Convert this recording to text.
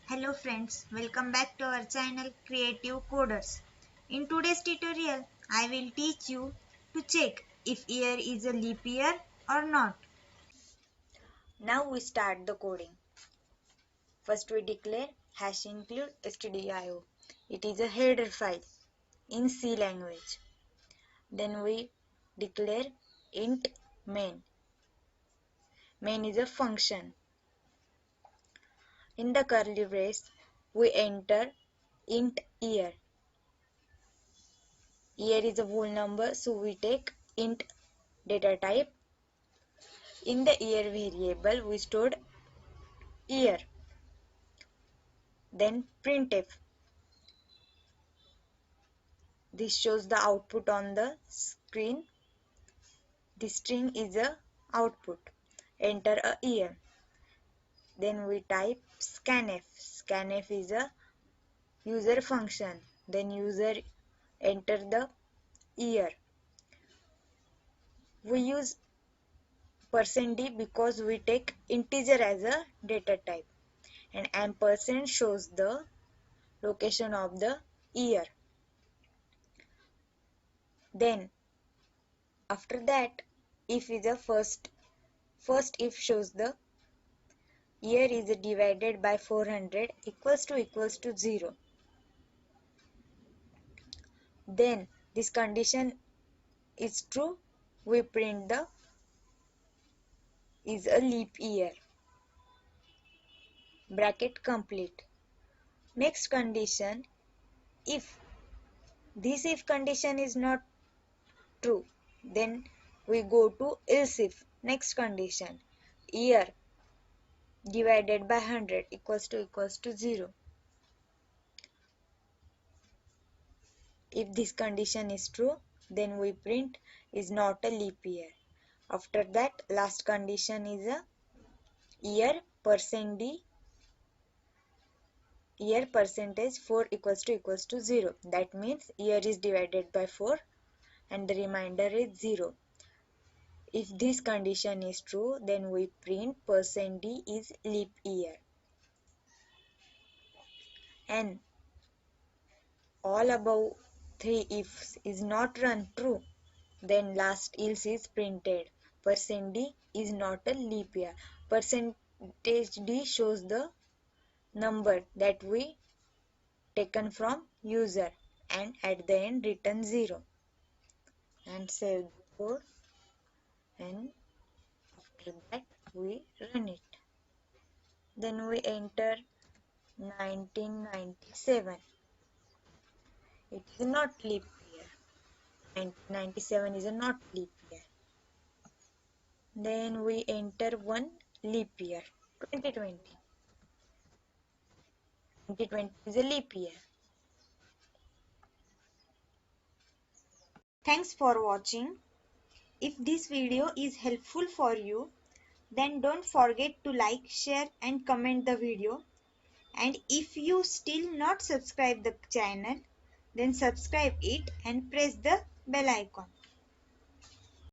Hello friends, welcome back to our channel Creative Coders. In today's tutorial, I will teach you to check if year is a leap year or not. Now we start the coding. First we declare #include stdio. It is a header file in C language. Then we declare int main. Main is a function. In the curly brace, we enter int year. Year is a whole number, so we take int data type. In the year variable, we stored year. Then printf. This shows the output on the screen. The string is a output. Enter a year. Then we type scanf. Scanf is a user function. Then user enter the year. We use %d because we take integer as a data type, and ampersand shows the location of the year. Then after that, if is a first if shows the year is divided by 400 equals to 0. Then this condition is true, we print the is a leap year. Bracket complete. Next condition, if condition is not true, then we go to else if. Next condition, year divided by 100 equals to 0. If this condition is true, then we print is not a leap year. After that, last condition is a year %d year percentage 4 equals to 0. That means year is divided by 4 and the remainder is 0. If this condition is true, then we print %d is leap year. And all above 3 ifs is not run true, then last else is printed. %d is not a leap year. %d shows the number that we taken from user, and at the end return 0. And save the code, and after that we run it. Then we enter 1997. It is not leap year. 1997 is a not leap year. Then we enter one leap year, 2020. 2020 is a leap year. Thanks for watching. If this video is helpful for you, then don't forget to like, share and comment the video. And if you still not subscribe the channel, then subscribe it and press the bell icon.